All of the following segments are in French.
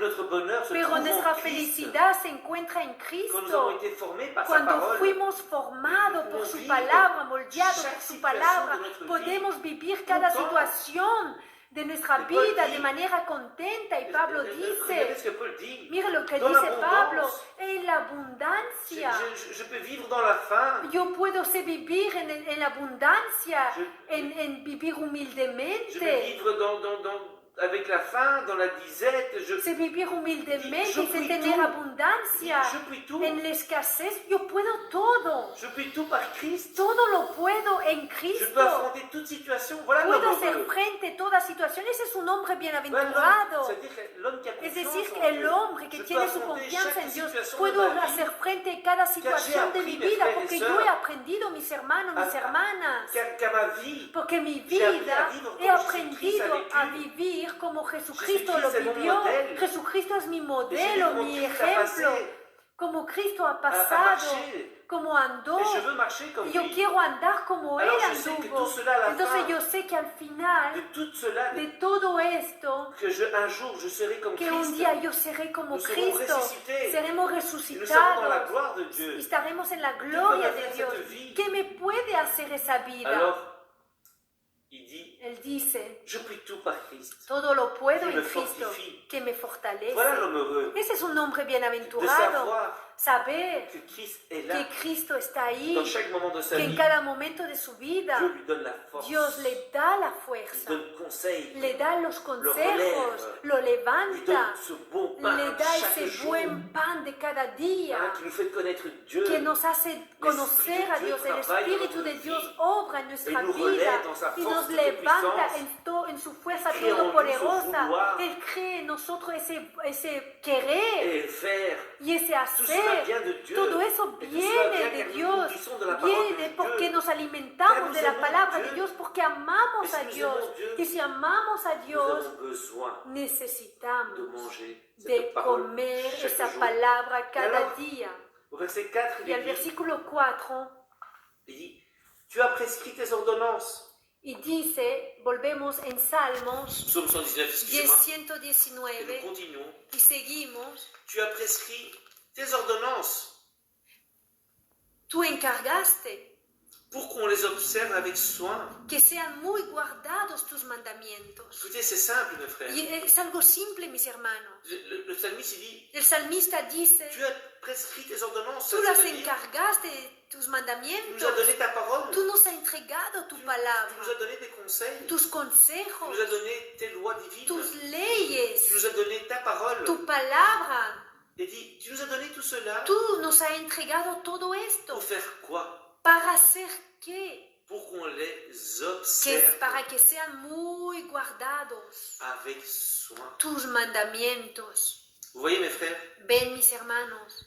notre bonheur se pero trouve nuestra en Christ. felicidad se encuentra en Quand nous avons Cristo. été formés par sa Cuando parole, fuimos formados por su palabra, moldeados por su palabra, podemos vivir cada situación de nuestra vida de manera contenta. Y Pablo regardez dice, ce que Paul dit. mira lo que Dans dice l'abondance. Pablo, en la abundancia. Je peux vivre dans la faim. Yo puedo vivir en la abundancia, en vivir Je peux humildemente. vivre avec la faim, dans la disette. Sé vivir humildemente, Je sé puis tener tout. abundancia. Je puis tout. En la escasez, yo puedo todo. Je puis tout par Christ. Todo lo puedo en Je Cristo. peux affronter toute situation. Voilà Puedo l'homme hacer heureux. frente a toda situación. Ese es un hombre Voilà bienaventurado. c'est-à-dire l'homme qui a Es confiance decir, en que el Dieu. hombre que Je peux tiene su affronter confianza chaque en Dios, situation puedo de ma vie. hacer frente a cada situación de mi appris, mes vida, frères et porque sœurs, yo he aprendido, mis hermanos, mis hermanas, Qu'à ma vie, porque mi j'ai appris vida à vivre he como aprendido Jesucristo a a vécu. vivir como Jesucristo lo Jesucristo es mi vivió. modelo. Jesucristo es mi Et j'ai modelo, vu comment mi Christ a ejemplo, passé como Cristo ha à pasado, marcher. como andó. Et je veux marcher comme Y yo lui. quiero andar como Él Alors je sais que anduvo. tout cela à la Entonces fin, yo sé que al final de tout cela, de todo esto, que un jour je serai comme que un Christ. día yo seré como Nous serons Cristo, ressuscités. seremos Et nous serons dans la resucitados gloire de Dieu. y estaremos en la peut gloria me de faire Dios. cette vie? ¿Qué me puede hacer esa vida? Alors, il dit, Él dice, je puis tout par Christ. todo lo puedo Qui me en Cristo fortifie. que me fortalece. Voilà l'homme heureux. Ese es un hombre De bienaventurado, savoir saber que Christ est là que Cristo está ahí, dans chaque moment de sa que en vie. cada momento de su vida Dieu lui donne la force. Dios le da la Il fuerza, donne conseil. le da los consejos, lo Il levanta, donne ce bon pain le da chaque ese jour. buen pan de cada día Qui nous fait connaître Dieu. que nos hace conocer a Dios. El Espíritu de Dios obra en nuestra vida y nos levanta en su fuerza todopoderosa. Él cree en nosotros ese querer Et faire. y ese Tout cela vient hacer. de Dieu. Todo eso Et tout cela viene vient de car nous Dios, nourrissons de la parole de viene Dieu. porque nos alimentamos de la palabra de Dieu. Dios, porque amamos Et si a nous Dios. aimons Dieu, Y si amamos a Nous Dios, avons besoin de necesitamos manger de cette parole comer chaque esa jour. palabra cada alors, día. Au verset 4, Y al il dit, versículo 4, il dit, tu as prescrit tes ordonnances. y dice, volvemos en Salmos Psaume 119, excusez-moi. 119, Et nous continuons. y seguimos. Tu as prescrit tes ordonnances Tú encargaste pour qu'on les observe avec soin. que sean muy guardados tus mandamientos. Écoutez, c'est simple, mes frères. Y es algo simple, mis hermanos. Le psalmiste, il dit, El salmista dice, tu as prescrit tes ordonnances. tú Ça las veut dire, encargaste tus tu nous as mandamientos. donné ta parole. Tú nos has entregado tu Tu palabra, nous as donné tes conseils. tus Tu consejos, nous as donné tes lois divines. tus Tu leyes, nous as donné ta parole. tu palabra. Et dit, tu nous as donné tout cela Tú nos has entregado todo esto. pour faire quoi? ¿Para hacer qué? Pour qu'on les Que observe para que sean muy guardados avec soin. tus mandamientos. Vous voyez, mes frères, Ven, mis hermanos,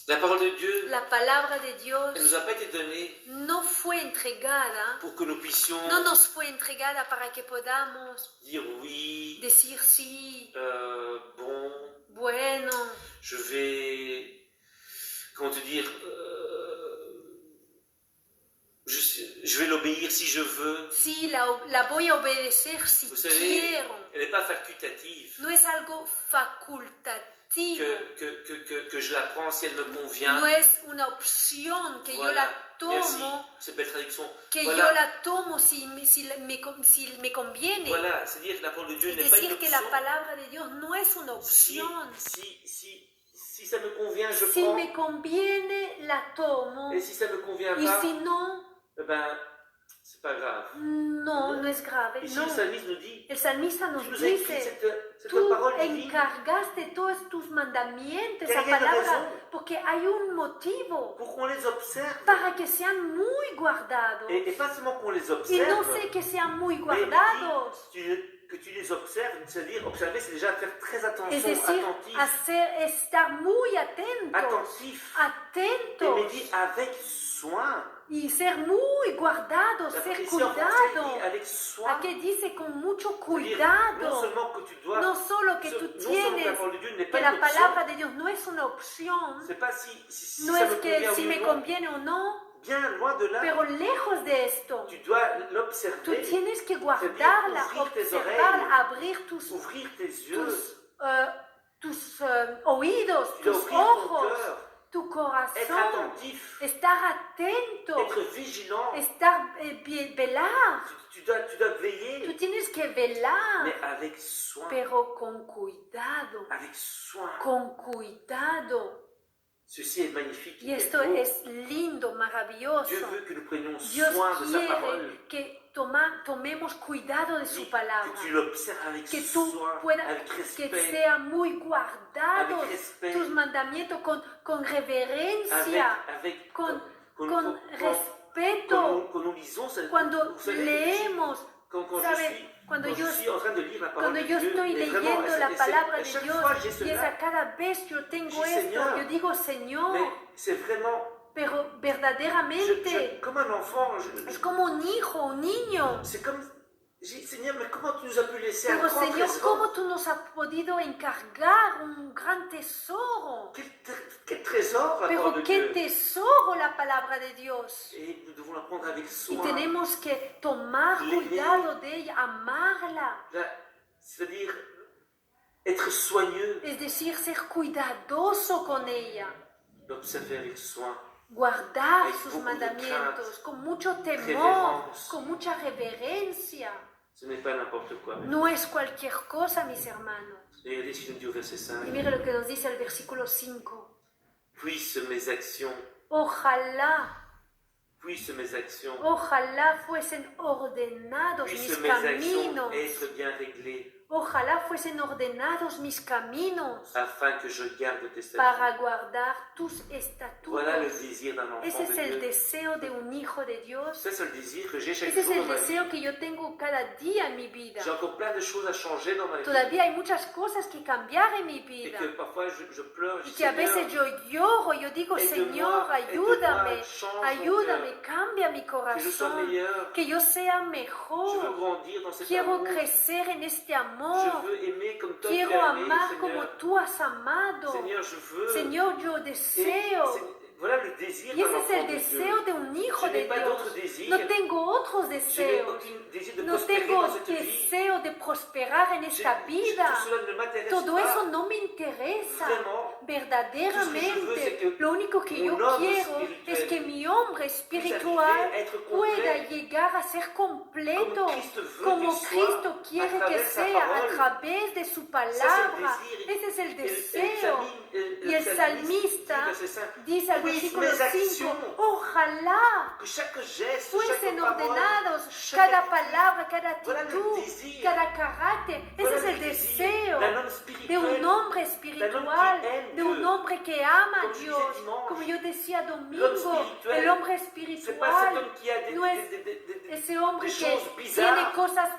la parole de Dieu, la palabra de Dios elle nous a pas été donnée no fue entregada, pour que nous puissions no nos fue entregada para que podamos dire oui, decir sí, bon, bueno, je vais, comment te dire, je vais l'obéir si je veux. sí, la voy a obedecer si Vous savez, quiero. elle n'est pas facultative. No es algo facultativo, Que je la prends si elle me convient. no es una opción que yo la Merci, tomo, c'est belle traduction. que Voilà. yo la tomo si me conviene. Voilà, c'est-à-dire que la parole de Dieu Es n'est pas une decir, que option. la palabra de Dios no es una opción. Si ça me convient, je Si prends. me conviene, la tomo. Et si ça me convient Y pas, si no, eh ben, c'est pas grave. no es grave. Ici, No. le psalmiste nous dit, El salmista nos tu nous as écrit dice, cette tú parole divine. encargaste todos tus mandamientos, Que esa haya una palabra, razón. porque hay un motivo Pour qu'on les observe. para que sean muy guardados. Et pas seulement qu'on les Y observe. no sé que sean muy mais guardados. que tu les observes, c'est-à-dire observer, c'est déjà faire très attention, Es decir, estar muy atentos. attentif. Et Atentos. me dit avec soin. Y ser muy guardados, La ser ici en français, il dit cuidado. avec soin. Aquí dice con mucho C'est-à-dire, cuidado. non seulement que tu dois. No solo que tú non seulement que la tienes, parole de Dieu n'est que pas la une option. palabra de Dios no es una opción. C'est pas si No ça es me que convient si oui me ou non. conviene o no. bien loin de là, Pero lejos de esto, tu dois tú l'observer, tienes que guardarla, ouvrir tes observarla, oreilles, abrir tus ouvrir tes yeux, oídos, tu dois tus ouvrir ton ojos, cœur, tu être corazón, attentif, estar atento, être vigilant. estar velar. Tu dois Tú veiller, tienes que velar, mais avec soin, pero con cuidado, avec soin. con cuidado. Ceci est magnifique. Y esto es lindo, maravilloso. Dieu veut que nous prenions Dios soin de sa parole, quiere que tomemos cuidado de su palabra, que tu l'observes avec que tú soin, puedas, avec que respect, sea muy guardado avec respect, tus mandamientos con reverencia, avec con quand respeto. nous lisons, Cuando vous savez, leemos, quand ¿sabe? Cuando je suis en train de lire la parole Cuando de yo Dieu, estoy et vraiment, leyendo la palabra de chaque Dios, fois j'ai y cela, cada vez yo tengo Je dis, esto, Señor, yo digo, Señor, mais c'est vraiment, pero verdaderamente comme un enfant, es como un hijo, un niño. c'est comme, j'ai dit, Seigneur, mais comment tu nous as pu laisser un Pero grand Señor, trésor? ¿cómo tú nos has podido encargar un gran tesoro? Quel trésor la Pero parole de qué Dieu. tesoro la palabra de Dios. Et nous devons la prendre avec Y soin. tenemos que tomar cuidado de ella, amarla. C'est-à-dire être soigneux, Es decir, ser cuidadoso con ella. l'observer avec soin. Guardar Avec sus beaucoup de mandamientos crainte, con mucho temor, révérence. con mucha reverencia. Ce n'est pas n'importe quoi. No es cualquier cosa, mis hermanos. Et regardez ce qu'il nous dit au verset 5. Y mire lo que nos dice el versículo 5. Puissent mes actions, Ojalá fuesen ordenados mis puissent mes actions caminos. être bien réglées, Ojalá fuesen ordenados mis caminos afin que je garde tes statuts. para guardar tus estatutos. Voilà le désir d'un enfant Ese de es el Dieu. deseo de un hijo de Dios. Ça, c'est le désir que j'ai chaque Ese es jour dans el ma vie. deseo que yo tengo cada día en mi vida. J'ai encore plein de choses à changer dans ma vie. Todavía hay muchas cosas que cambiar en mi Et vida. que parfois je pleure, je Y dis que a Seigneur, veces yo lloro, yo digo, Señor, ayúdame, change ayúdame, mon cœur, cambia mi que je sois corazón, meilleur, que yo sea je veux mejor. grandir dans cet Quiero amour, crecer en este je amor. veux aimer comme toi tu Quiero as aimé, amar como Seigneur. tú has amado. Seigneur, je veux. Señor, yo Et deseo. voilà le désir Y d'un ese es enfant el de Dieu. deseo de un hijo Je de n'ai pas d'autres Dios. désirs. No tengo otros Je n'ai deseos. aucun désir de No prospérer tengo dans cette vie. deseo de prosperar en esta vida. Tout cela ne m'intéresse Todo pas. eso no me interesa. Vraiment, Verdaderamente, lo único que yo un homme quiero espirituel es que mi hombre espiritual puisse arriver à être complet, pueda llegar a ser completo, comme Christ veut como qu'il soit, Cristo à quiere que travers sa sea, a parole. través de su Ça, palabra. c'est le désir. Ese es el Et deseo. Y el psalmiste salmista dit, verset 5, dice al puisse versículo mes 5, actions, ojalá que chaque geste, fuesen chaque parole, ordenados chaque cada palabra, cada Voilà le actitud, désir. cada carácter. Ese voilà es le el désir deseo d'un homme de spirituel. un hombre espiritual, aime de un Dieu. hombre que ama a Como je Dios. disais dimanche, Como yo decía l'homme domingo, spirituel, el hombre C'est pas cet espiritual homme qui a no es ese hombre des que choses bizarres. tiene cosas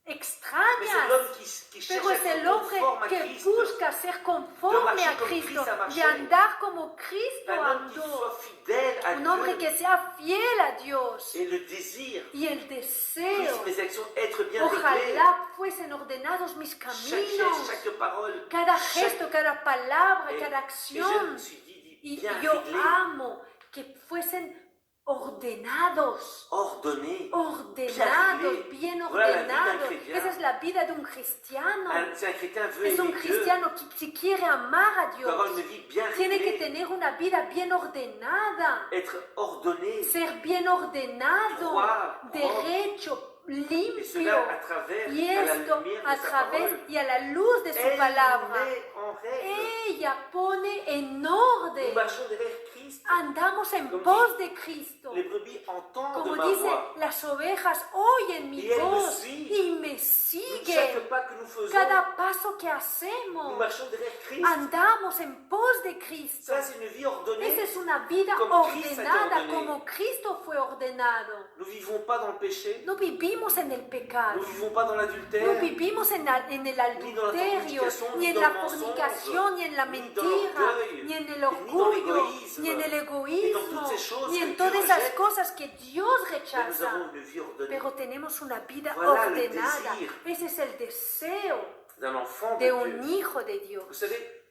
Mais c'est extrañas, l'homme qui cherche pero à es el être hombre conforme à que Christ. busca ser conforme De marcher a comme Cristo, Christ a marché. de andar como Cristo Un homme qui andó. soit fidèle à Un hombre Dieu. que sea fiel a Dios. Et le désir, Y el puisse deseo, mes actions être bien réglées. ojalá fuesen ordenados mis Chaque geste, caminos, chaque parole, cada chaque- gesto, cada palabra, Et- cada et je me acción. suis dit, Y bien yo réglé, amo que fuesen ordenados, ordonné. ordenados, bien Voilà la vie d'un ordenados. chrétien. Esa es la vida de un cristiano. Si un chrétien veut Es un aimer Dieu, cristiano que si quiere amar a doit avoir Dios, une vie bien tiene que réglée, tener una vida bien ordenada, être ordonné, ser bien ordenado, droit, derecho, et cela à limpio. travers Y à la esto lumière a de sa través parole. y a la luz de su Elle palabra. met en règle. Ella pone en Nous orden. marchons derrière Christ. Andamos en Comme pos de Cristo. Les brebis entendent Como ma dice, voix. las ovejas oyen mi Y él me voz suit. y me Donc, siguen. chaque pas que nous faisons, Cada paso que nous hacemos, marchons derrière Christ. andamos en pos de Cristo. Ça, c'est une vie ordonnée. Esa es una vida Como Cristo ha ordenada, ordenado. como Cristo fue ordenado. Nous ne vivons pas dans le péché. No vivimos en el pecado. Nous ne vivons pas dans l'adultère. No vivimos en el Ni dans la adulterio, fornicación, ni ni en dans la le mensonge, fornicación, ni en la ni dans mentira, l'orgueil, ni en el ni dans orgullo, l'égoïsme, ni en el et dans egoísmo, toutes ces choses ni que en Dieu todas esas rejette. cosas que Dios Mais nous rechaza. avons une vie ordonnée Pero tenemos una vida Voilà le ordenada. désir Ese es el deseo d'un enfant de de un Dieu. hijo de Vous Dios. savez,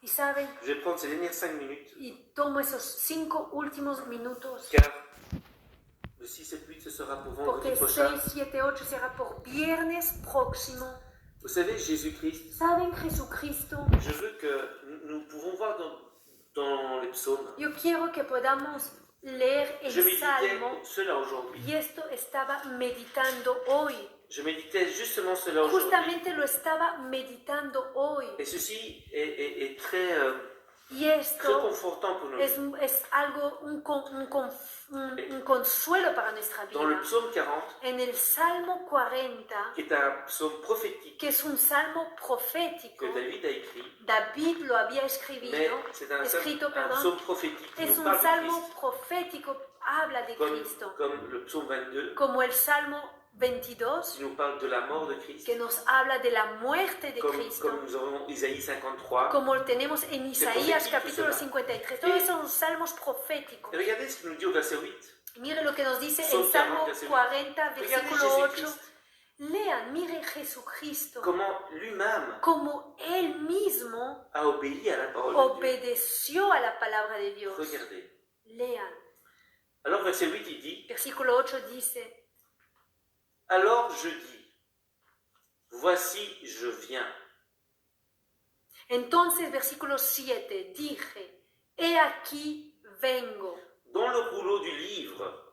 Y saben, je vais prendre ces dernières 5 minutes, y tomo esos 5 últimos minutos, car le 6 et 8, ce sera pour vendredi porque prochain. 6, 7, 8 será por viernes próximo. Vous savez, Jésus-Christ, Saben, Jesucristo, je veux que nous pouvons voir dans les psaumes. yo quiero que podamos leer Je el méditais Salmo, cela aujourd'hui. y esto estaba meditando hoy. Je méditais justement cela aujourd'hui. Justamente lo estaba meditando hoy. Et ceci est très, Y très esto confortant pour nous. es algo, un consuelo para nuestra Dans le vida. psaume 40, En el Salmo 40, qui est un psaume prophétique que es un salmo profético, que David a écrit, David lo había mais c'est un psaume prophétique qui es nous un parle de salmo Christ, profético, habla de Cristo, comme le psaume 22, como el Salmo 22, qui nous parle de la mort de Christ, que nos habla de la muerte de comme Cristo, nous avons Isaïe 53. como lo tenemos en Isaías profético capítulo cela. 53. Todos son salmos proféticos. Et regardez ce qu'il nous dit au verset 8. Mire lo que nos dice Psalm el Salmo 40, 40, Regardez versículo 8. Jésus-Christ, Lean, mire Jesucristo, comment lui-même como Él mismo a obéi à la parole de Dieu. obedeció a la palabra de Dios. Regardez. Lean. Alors verset 8, il dit, Versículo 8 dice, alors je dis, voici je viens. entonces versículo 7, dije, he aquí vengo. Dans le rouleau du livre,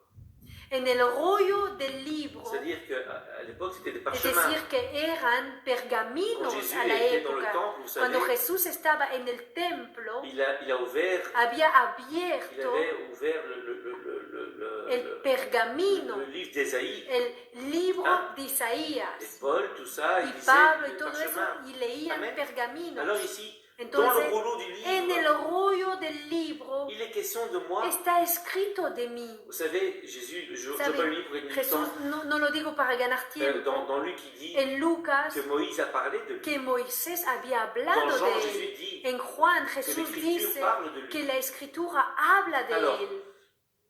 En el rollo del libro, c'est-à-dire qu'à l'époque c'était des es parchemins. decir, que eran pergaminos Quand Jésus a la était dans le época. temple, vous Cuando savez, Jesús estaba en el templo, il a ouvert, había il abierto avait ouvert el pergamino, le livre d'Ésaïe. el libro Ah. de Et Isaías. Paul, tout ça, il Y lisait Pablo y le todo eso, parchemin. y leían Amen. pergaminos. Alors ici, dans Entonces, le rouleau du en el livre, rollo del libro il est question de moi. está escrito de mí. Vous savez, Jésus, je ¿Sabe? pas lu pour gagner du Jesús, temps, no lo digo para ganar tiempo, dans Luc il dit en Lucas, que Moïse a parlé de lui. que Moisés había Dans hablado Jean, de Jésus él. dit En Juan, que Jesús l'Écriture dice parle de que lui. la escritura habla de Alors, él.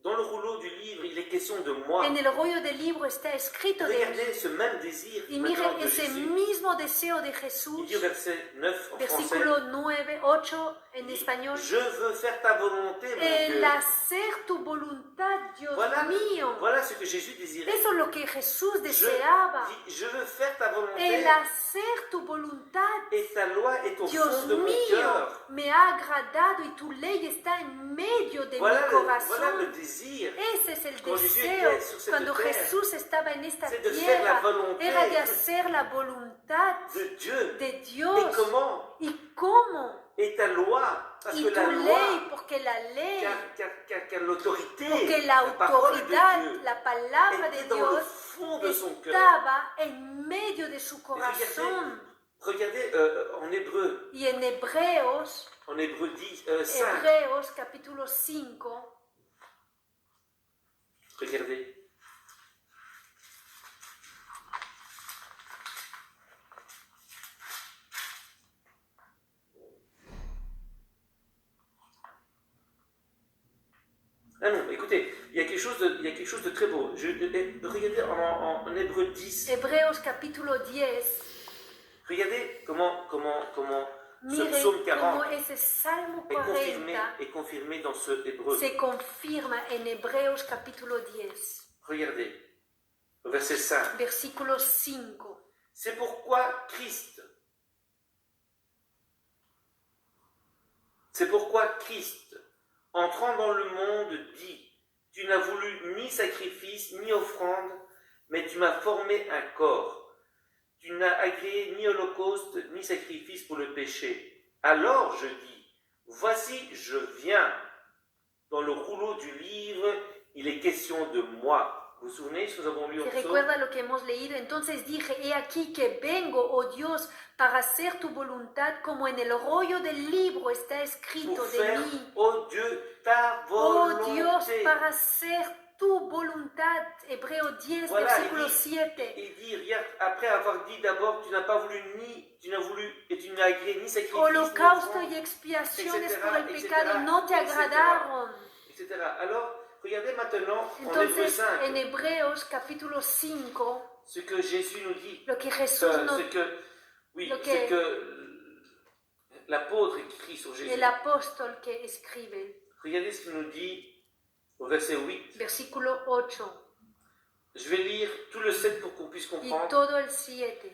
Dans le rouleau du livre, il est question de moi. En el rollo del libro está escrito de él. Regardez ce même désir Y mire maintenant de ese Jésus. mismo deseo de Il Jesús, dit au verset 9 en français, versículo 9, 8 en español. je veux faire ta volonté, mon Dieu. El hacer tu voluntad, Dios mío. Voilà ce que Jésus désirait. Eso es lo que Jesús deseaba. Je veux faire ta volonté. El hacer tu voluntad, Et ta loi est au Dios fond de mon mío, cœur. me ha agradado y tu ley está en medio de Voilà mi le corazón. désir. Ese es el Cuando Jesús deseo. était sur cette Cuando terre, Jesús estaba en esta c'est de faire la tierra, volonté era de hacer la voluntad de Dieu. de Et Dios. comment? ¿Y cómo? Et ta loi. Parce Y que la tu loi, ley, porque la ley, car l'autorité, porque la parole de autoridad, Dieu, la palabra était de dans le Dios fond de son cœur. estaba en medio de su corazón. Regardez en hébreu, Y en Hebreos, 5, Hebreos capítulo 5, regardez. Ah non, écoutez, il y a quelque chose de très beau. Regardez en Hébreu 10. Hebreos capítulo 10, Regardez comment ce mire psaume 40 cómo ese Salmo est 40 confirmé dans ce hébreu. se confirma en Hebreos capítulo 10, Regardez, au verset 5. versículo 5. C'est pourquoi Christ, entrant dans le monde, dit, tu n'as voulu ni sacrifice, ni offrande, mais tu m'as formé un corps. Tu n'as agréé ni holocauste, ni sacrifice pour le péché. Alors je dis, voici, je viens. Dans le rouleau du livre, il est question de moi. ¿Vous vous souvenez ce que nous avons lu en ¿Se psaume? recuerda lo que hemos leído? Entonces dije, he aquí que vengo, oh Dios, para hacer tu voluntad, como en el rollo del libro está escrito Pour de faire, mí. oh Dieu, ta Oh volonté. Dios, para hacer tu voluntad. Hebreo 10, Voilà, versículo il dit, 7. il dit, regarde, après avoir dit d'abord, tu n'as pas voulu tu n'as voulu et tu n'as agréé ni sacrifice, Holocausto ni y expiaciones etcétera, por el etcétera, pecado no te etcétera. agradaron. etc. Alors, regardez maintenant en Hébreu Entonces, 5 en Hebreos capítulo 5, ce que Jésus nous dit. lo que Jesús nos... C'est que, oui, lo que- c'est que l'apôtre écrit sur Jésus. el apóstol que escribe. Regardez ce qu'il nous dit au verset 8. Versículo 8 Je vais lire tout le 7 pour qu'on puisse y comprendre. todo el 7.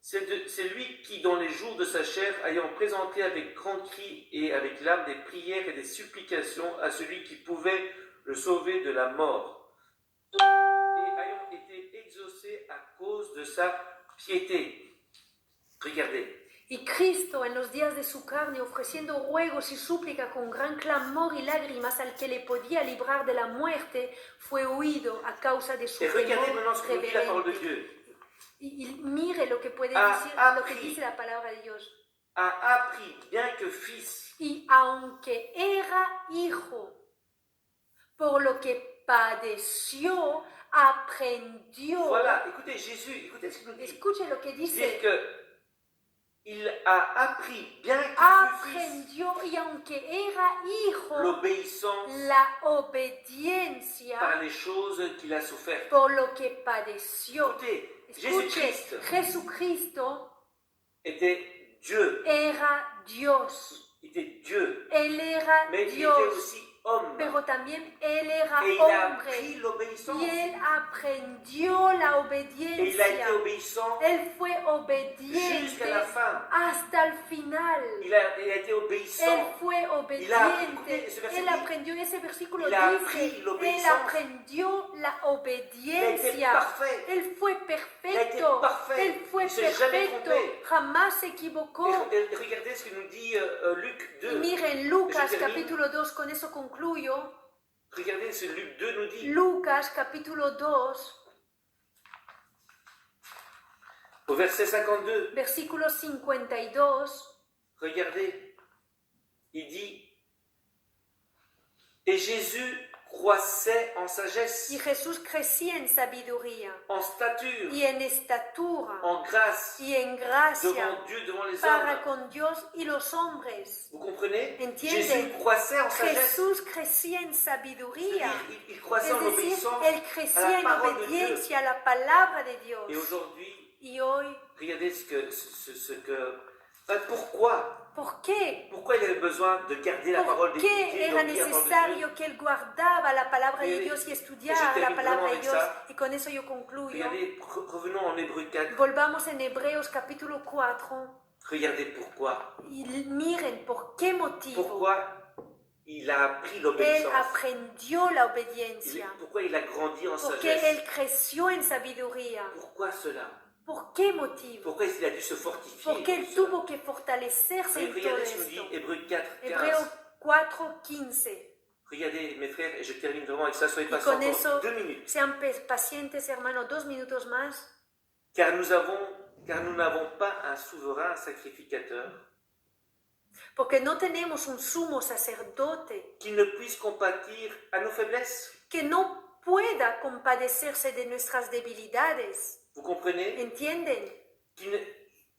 C'est lui qui, dans les jours de sa chair, ayant présenté avec grand cri et avec larmes des prières et des supplications à celui qui pouvait le sauver de la mort, et ayant été exaucé à cause de sa piété. Regardez. Y Cristo en los días de su carne, ofreciendo ruegos y súplica con gran clamor y lágrimas al que le podía librar de la muerte, fue huido a causa de su temor reverente. Y mire lo que puede decir, lo que dice la palabra de Dios. A appris, bien que fils. Y aunque era hijo, por lo que padeció, aprendió. Voilà, écoutez Jésus, écoutez ce qu'il nous dit. Escuche lo que dice. Dire que il a appris, bien qu'il aprendió y aunque era hijo, l'obéissance la obediencia par les choses qu'il a souffert. Por lo que padeció. Écoutez, Jesucristo était Dieu. Era Dios. Il était Dieu. Él era mais Dios. Il était aussi homme. Pero también él era et il hombre. A appris l'obéissance. Y él aprendió la obediencia. Et il a été obéissant. Él fue obediente jusqu'à la fin. Hasta el final. Il a été obéissant. Él fue obediente. Él aprendió ese versículo dice. Él aprendió la obediencia. Él fue perfecto. Él fue perfecto. Jamás se equivocó. Regardez ce que nous dit Luc 2. Y miren Lucas capítulo 2, con eso concluyo. Regardez ce Luc 2 nous dit. Lucas capítulo 2. Au verset 52. Versículo 52. Regardez. Il dit. Et Jésus croissait en sagesse. Y Jesús crecía en sabiduría. En stature. Y en estatura. En grâce. Y en gracia. Devant Dieu, devant les para hommes. con Dios y los hombres. Vous comprenez? ¿Entienden? Jésus croissait en sagesse. Jesús crecía en sabiduría. Il croissait en obéissance él crecía en obediencia a la palabra de Dios. Et aujourd'hui, y hoy, regardez ce que pourquoi? ¿Por qué? Pourquoi il avait besoin de garder la parole de Dieu? ¿Por qué era necesario que él guardaba la palabra de Dios y estudiara la palabra de Dios? Y con eso yo concluyo. Regardez, revenons en Hébreux 4. Volvamos en Hebreos capítulo 4. Regardez pourquoi. Y miren por qué motivo. Pourquoi il a appris l'obéissance. Él aprendió la obediencia. Pourquoi il a grandi en sagesse. Porque él creció en sabiduría. Pourquoi cela? ¿Por qué motivo? Pourquoi il a dû se fortifier? Porque él tuvo que fortalecerse en todo esto. Hébreux 4, 15. Hebreos 4, 15. Regardez mes frères, et je termine vraiment avec ça, soyez patients encore 2 minutes. Sean pacientes, hermanos, 2 minutos más. Car nous n'avons pas un souverain sacrificateur. Porque no tenemos un sumo sacerdote. Qui ne puisse compatir à nos faiblesses. Que no pueda compadecerse de nuestras debilidades. Vous comprenez? ¿Entienden?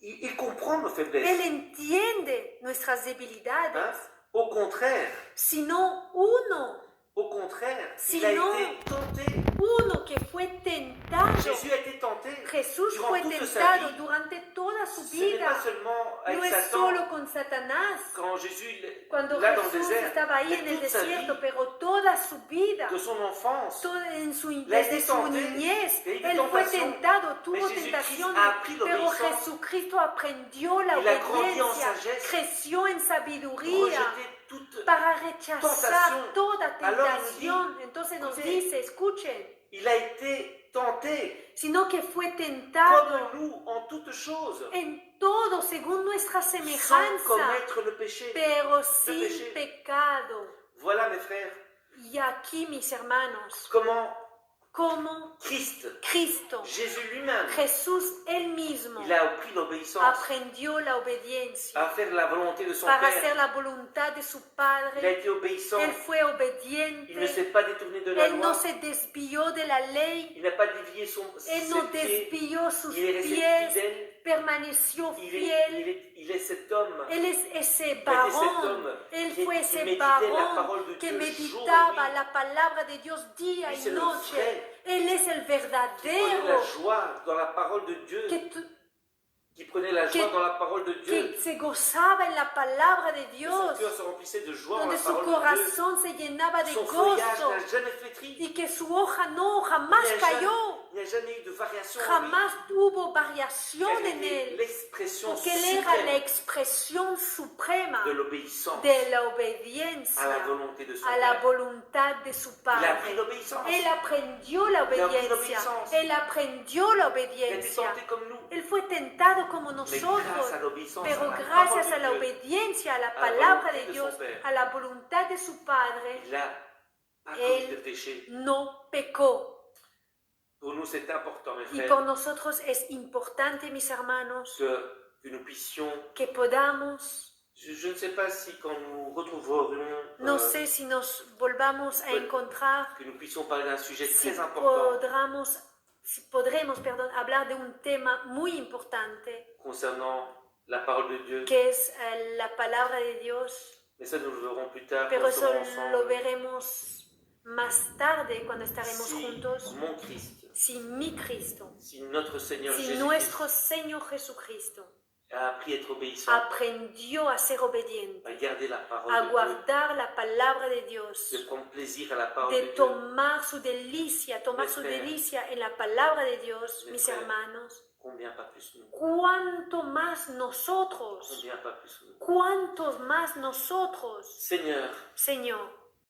Il comprend nos faiblesses. Él entiende nuestras debilidades. Hein? Au contraire. Sino uno. Au contraire. Sino il a été tenté. Uno que fue tentado. Jésus a été tenté. Jesús fue tentado durante toda su vida. No es solo con Satanás. Cuando Jesús estaba ahí en el desierto, pero toda su vida, desde su niñez, él fue tentado, tuvo tentaciones, pero Jesucristo aprendió la obediencia, creció en sabiduría para rechazar toda tentación. Entonces nos dice, escuchen, il a été tenté, sino que fue tentado comme nous en toutes choses, en todo según nuestra sans semejanza, commettre le péché. pero sin pecado. Voilà mes frères. Y aquí, mis hermanos, como Cristo, Jésus lui-même, Jesús él mismo, il a appris l'obéissance, aprendió la obediencia, à faire la volonté de son para Père. hacer la voluntad de su Il a Padre. été obéissant. Él fue obediente. Il ne s'est pas détourné de la Él loi. no se desvió de la ley. Il n'a pas dévié Él no ses pieds. desvió sus Il est resté pies. fidèle. Permaneció fiel. Il est cet homme. Él es ese varón. Él fue ese varón que meditaba la palabra de Dios día y noche. Él es el verdadero. Qui prenait la joie dans la parole de Dieu. Qui prenait la joie dans la parole de Dieu. se gozaba en la palabra de Son Dios, cœur se remplissait de joie en donde la su parole de Dieu. corazón se llenaba de Son feuillage gozo n'a jamais flétri. y que su hoja no jamás cayó, Il n'y a jamais eu de variation en lui. jamás hubo variación Elle en était él, l'expression porque él era la suprême expresión suprema de l'obéissance de la à la obediencia volonté de son a la Père. voluntad de su Il a Padre. appris l'obéissance. Él aprendió la appris obediencia. l'obéissance. Él aprendió la Il a été obediencia. tenté comme nous. Él fue tentado como Mais nosotros, grâce à l'obéissance, pero à la gracias a parole la de Dieu, obediencia, a la a la palabra volonté de de Dios, son Père, a la voluntad de su Padre, il a pas Él commis de péché. no pecó. Pour nous, c'est important, mes Y frères, por nosotros es importante, mis hermanos, que nous puissions. que podamos, Je ne sais pas si quand nous retrouverions, no sé si nos volvamos a encontrar, que nous puissions parler d'un sujet si très important podremos, hablar de un tema muy importante, concernant la parole de Dieu. que es la palabra de Dios, Mais ça, nous le verrons plus tard pero quand nous eso serons lo ensemble. veremos más tarde cuando estaremos Si juntos. mon Christ, Si mi Cristo, si notre Seigneur si Jésus-Christ nuestro Señor Jesucristo a appris à être obéissant, aprendió a ser obediente, à garder la parole a de Dieu, guardar la palabra de Dios, de prendre plaisir à la parole de de Dieu, tomar su delicia en la palabra de Dios, Mes mis frères, hermanos, combien pas plus nous, cuánto más nosotros, combien pas plus nous. cuántos más nosotros, Seigneur, Señor,